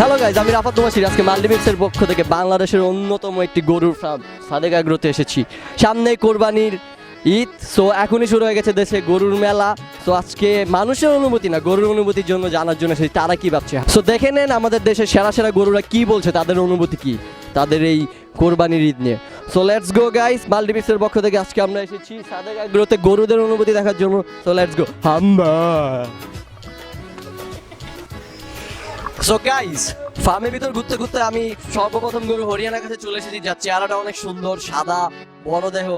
Hello guys, আমি রাফাত তোমাশির আজকে মাল্টিমিক্সের পক্ষ থেকে বাংলাদেশের অন্যতম একটি গরুর ফার্ম সাদেক আগ্রোতে এসেছি। সামনে কোরবানির ঈদ, সো এখনই শুরু হয়ে গেছে দেশে গরুর মেলা। সো আজকে মানুষের অনুমতি না, গরুর অনুমতির জন্য জানার জন্য এসেছি তারা কি ভাবছে। সো দেখে নেন আমাদের দেশের সেরা সেরা গরুরা কি বলছে, তাদের অনুভূতি কি তাদের এই কোরবানির ঈদ নিয়ে। সো লেটস গো গাইস, মাল্টিমিক্সের পক্ষ থেকে আজকে আমরা এসেছি সাদেক আগ্রোতে গরুদের অনুভূতি দেখার জন্য। সো লেটস গো হাম্বা। সো গাইস, ফার্মের ভিতর ঘুরতে ঘুরতে আমি সর্বপ্রথম গরু হরিয়ানার কাছে চলে এসেছি, যার চেহারাটা অনেক সুন্দর, সাদা, বড় দেহ।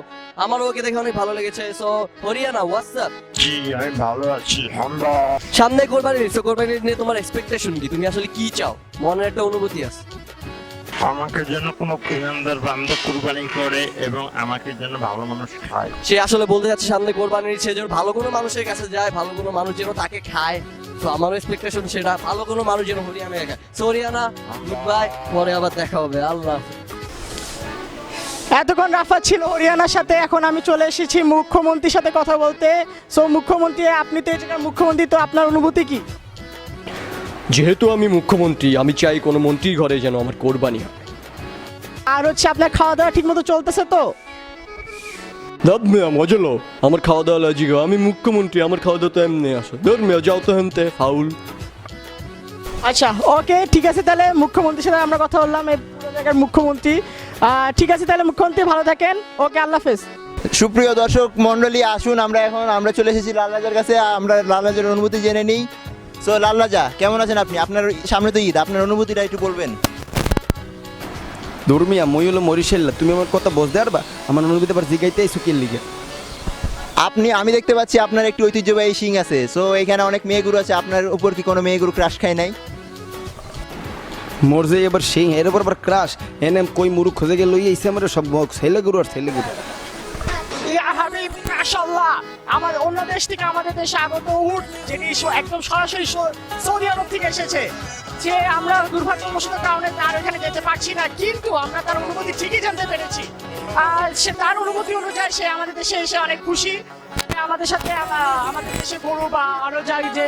আমারও ওকে দেখে অনেক ভালো লেগেছে। So Haryana, what's up? জি আমি ভালো আছি। আমরা সামনে কোরবানি, সো কোরবানি নিয়ে তোমার এক্সপেকটেশন কি? তুমি আসলে কি চাও? মনের একটা অনুভূতি আছে। আমাকে যেন কোনো ইমানদার বান্দা কুরবানি করে এবং আমাকে যেন ভালো মানুষ খায়। সে আসলে বলতে যাচ্ছে সামনে কোরবানির, সে যেন ভালো কোনো মানুষের কাছে যায়, ভালো কোনো মানুষ যেন তাকে খায়। তো আমারও এক্সপেকটেশন সেটা, ভালো কোনো মানুষ যেন হরিয়ানাকে খায়। সো হরিয়ানা, গুড বাই, পরে আবার দেখা হবে, আল্লাহ হাফেজ। এতক্ষণ রাফাত ছিল হরিয়ানার সাথে, এখন আমি চলে এসেছি মুখ্যমন্ত্রীর সাথে কথা বলতে। সো মুখ্যমন্ত্রী, আপনি তো এই জায়গার মুখ্যমন্ত্রী, তো আপনার অনুভূতি কি? যেহেতু আমি মুখ্যমন্ত্রী, আমি চাই কোনো মন্ত্রীর ঘরে যেন আমার কোরবানি হয়। আর হচ্ছে আপনার খাওয়া দাওয়া ঠিক মতো চলতেছে তো? দাদ মেয়া মজলো, আমার খাওয়া দাওয়া লজিক, আমি মুখ্যমন্ত্রী, আমার খাওয়া দাওয়া তো এমনি আসো। ধর মেয়া, যাও তো হেনতে ফাউল। আচ্ছা, ওকে, ঠিক আছে, তাহলে মুখ্যমন্ত্রীর সাথে আমরা কথা বললাম, এই পুরো জায়গার মুখ্যমন্ত্রী। ঠিক আছে, তাহলে মুখ্যমন্ত্রী ভালো থাকেন, ওকে, আল্লাহ হাফেজ। সুপ্রিয় দর্শক মণ্ডলী, আসুন আমরা চলে এসেছি লাল রাজার কাছে। আমরা লাল রাজার অনুভূতি জেনে নিই। সো লাল রাজা, কেমন আছেন আপনি? আপনার সামনে তো ঈদ, আপনার অনুভূতিটা একটু বলবেন। ধর্মিয়া মই হলো মরিশাল্লা, তুমি আমার কথা বুঝতে পারবা? আমার অনুভূতি আবার জিগাইতে আইসো কি লিগে? আমি দেখতে পাচ্ছি আপনার একটু ঐতিহ্যবাহী সিং আছে। সো এখানে অনেক মেয়ে গুরু আছে, আপনার উপর কি কোনো মেয়ে গুরু ক্রাশ খায় নাই? মোর যে এবার সেই এর উপর আবার ক্রাশ এনে কই মুরু খোঁজে গেল আইসে আমার সব ছেলে গুরু আর ছেলে গুরু। ইয়া হাবিব, মাশাআল্লাহ, আমার অন্য দেশ থেকে আমাদের দেশে আগত উট, যেটি একদম সরাসরি সৌদি আরব থেকে এসেছে। যে আমরা দুর্ভাগ্যবশত কারণে তার ওখানে যেতে পারছি না, কিন্তু আমরা তার অনুভূতি ঠিকই জানতে পেরেছি। আর সে তার অনুভূতি অনুযায়ী সে আমাদের দেশে এসে অনেক খুশি। আমাদের সাথে আমাদের দেশে গরু বা আরো যে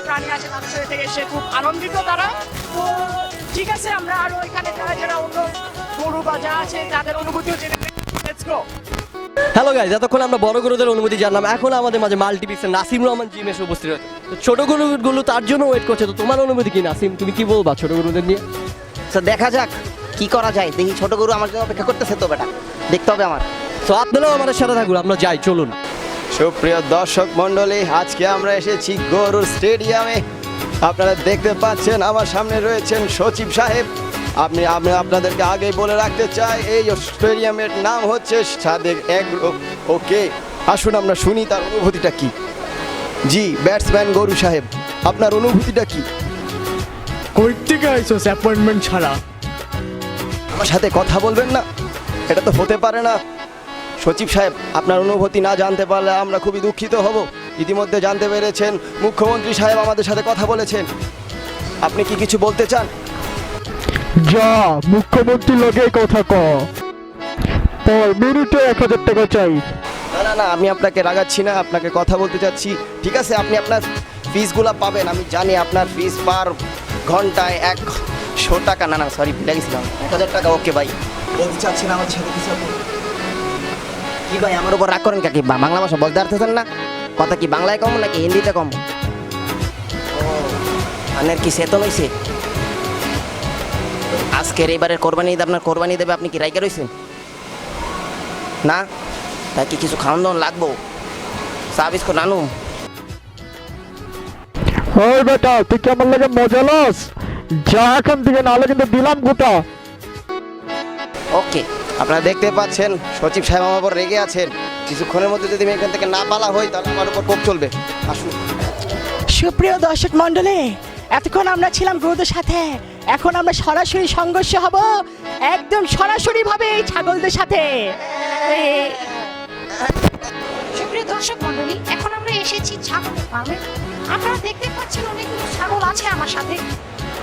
প্রাণী আছে তাদের সাথে থেকে সে খুব আনন্দিত তারা। তো ঠিক আছে, আমরা আরো এখানে যারা অন্য গরু বা যা আছে তাদের অনুভূতিও জেনে নেই। Let's go. হ্যালো গাইজ, এতক্ষণ আমরা বড় গরুদের অনুমতি জানলাম, এখন আমাদের মাঝে মাল্টিপিক্সের নাসিম রহমান জিম এসে উপস্থিত হয়েছে। তো ছোট গরুগুলো তার জন্য ওয়েট করছে। তো তোমার অনুমতি কি নাসিম? তুমি কি বলবা ছোট গরুদের নিয়ে? তো দেখা যাক কি করা যায়, দেখি ছোট গরু আমার জন্য অপেক্ষা করতেছে, তো বেটা দেখতে হবে আমার। তো আপনারাও আমাদের সাথে থাকুন, আমরা যাই, চলুন। সুপ্রিয় দর্শক মণ্ডলী, আজকে আমরা এসেছি গরুর স্টেডিয়ামে। আপনারা দেখতে পাচ্ছেন আমার সামনে রয়েছেন সচিব সাহেব। আমি আপনাদেরকে আগেই বলে রাখতে চাই, এই স্টেডিয়ামের নাম হচ্ছে সাদেক এগ্রো। ওকে, আসুন আমরা শুনি তার অনুভূতিটা কি। জি ব্যাটসম্যান গরু সাহেব, আপনার অনুভূতিটা কি? কই থেকে আইছস অ্যাপয়েন্টমেন্ট ছাড়া? আমার সাথে কথা বলবেন না, এটা তো হতে পারে না। সচিব সাহেব, আপনার অনুভূতি না জানতে পারলে আমরা খুবই দুঃখিত হব। ইতিমধ্যে জানতে পেরেছেন মুখ্যমন্ত্রী সাহেব আমাদের সাথে কথা বলেছেন। আপনি কি কিছু বলতে চান? যা মুখ্যমন্ত্রী লগে কথা ক, পর মিনিটে 1000 টাকা চাই। না না না, আমি আপনাকে রাগাচ্ছি না, আপনাকে কথা বলতে চাচ্ছি। ঠিক আছে, আপনি আপনার ফিসগুলো পাবেন। আমি জানি আপনার ফিস পার ঘন্টায় 100 টাকা। না না সরি, ভুলে গেছিলাম, 1000 টাকা। ওকে ভাই, বলতে চাচ্ছি না আমাদের সাথে কিছু আপনি? কি ভাই, আমার উপর রাগ করেন কাকি? বাংলা ভাষা বলতে পারতেছেন না? কথা কি বাংলায় কম নাকি হিন্দিতে কম? আনের কি চেতন হয়েছে? আজকের এবারের কোরবানি ঈদ আপনার কোরবানি দেবে, আপনি কি রাইকে রয়েছেন না? তাই কি কিছু খাওয়ান দাওয়ান লাগবো? চা বিস্কুট আনু? ওই বেটা, তুই কি আমার লাগে মজা লস? যা এখান থেকে, নাহলে কিন্তু দিলাম গোটা। ওকে। আপনারা দেখতে পাচ্ছেন সচিব সাহেব আমার উপর রেগে আছেন। কিছুক্ষণের মধ্যে যদি আমি এখান থেকে না পালা হই, তাহলে আমার উপর কোপ চলবে। আসুন। সুপ্রিয় দর্শক মণ্ডলী, এতক্ষণ আমরা ছিলাম গরুদের সাথে, এখন আমরা সরাসরি সংঘর্ষ হব একদম সরাসরি ভাবে এই ছাগলদের সাথে। সুপ্রিয় দর্শক মন্ডলী, এখন আমরা এসেছি ছাগল ফার্মে। আপনারা দেখতে পাচ্ছেন অনেকগুলো ছাগল আছে আমার সাথে।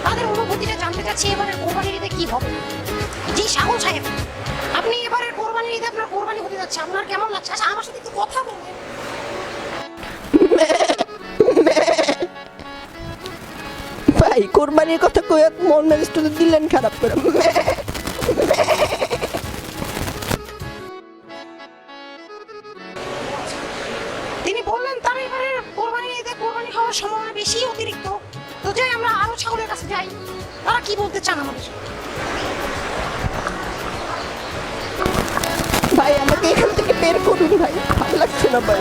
তাদের অনুভূতিটা জানতে চাচ্ছি এবারের কোরবানির ঈদে কি হবে। জি ছাগল সাহেব, আপনি এবারের কোরবানির ঈদে আপনার কোরবানি হতে যাচ্ছে, আপনার কেমন লাগছে? আচ্ছা, আমার সাথে একটু কথা বলবেন। ভাই কোরবানির কথা কই মন মেজাজটা তো দিলেন খারাপ করে। তিনি বললেন তার এবারে কোরবানি ঈদে কোরবানি হওয়ার সম্ভাবনা বেশি অতিরিক্ত। তো যাই আমরা আরো ছাগলের কাছে যাই, তারা কি বলতে চান আমাদের। ভাই আমাকে এখান থেকে বের করুন ভাই, ভালো লাগছে না ভাই।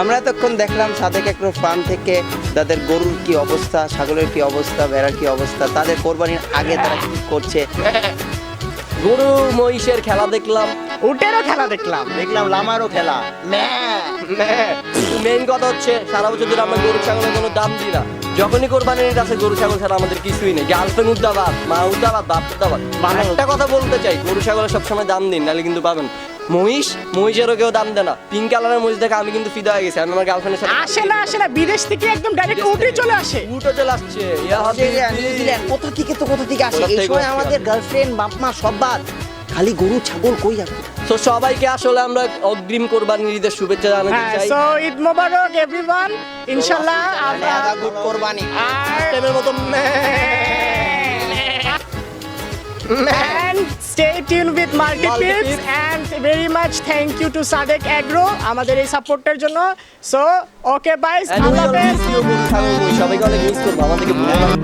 আমরা এতক্ষণ দেখলাম সাদেক এগ্রো ফার্ম থেকে তাদের গরুর কি অবস্থা, ছাগলের কি অবস্থা, ভেড়ার কি অবস্থা, তাদের কোরবানির আগে তারা কি করছে। গরু মহিষের খেলা দেখলাম, উটেরও খেলা দেখলাম। দেখলাম লামারও খেলা। মেইন কথা হচ্ছে সারা বছর ধরে আমরা গরু ছাগলের কোনো দাম দিই না। যখনই কোরবানির ঈদ আছে গরু ছাগল ছাড়া আমাদের কিছুই নেই। গার্লফ্রেন্ড উদ্দাবাদ, মা উদ্দাবাদ, বাপ উদ্দাবাদ। একটা কথা বলতে চাই, গরু ছাগলের সবসময় দাম দিন, নাহলে কিন্তু পাবেন। মহিষেরও কেউ দাম দেয় না। পিঙ্ক কালারের মহিষ দেখে আমি কিন্তু ফিদা হয়ে গেছি। আমি আমার গার্লফ্রেন্ডের সাথে আসে না বিদেশ থেকে একদম ডাইরেক্ট উঠে চলে আসে। উঠে চলে আসছে। অস্ট্রেলিয়া, নিউজিল্যান্ড, কোথা থেকে আসে। কোথা এই থেকে সময় আসে। আমাদের গার্লফ্রেন্ড বাপ মা সব বাদ, খালি গরু ছাগল কই যাবে। তো সবাইকে আসলে আমরা অগ্রিম কোরবানির ঈদের শুভেচ্ছা জানাতে হ্যাঁ, চাই। সো ঈদ মোবারক এভরিওয়ান। ইনশাআল্লাহ আমরা গুড কোরবানি। টাইমের মতো and stay tuned with Market Market Tips Tips. and very much thank you to Sadek Agro আমাদের এই সাপোর্টের জন্য। So okay bye, And we Allah are হাফেজ। miss you, গরু ছাগল মহিষ। সবাইকে অনেক মিস করবো, আমাদেরকে ভুলে যাবেন।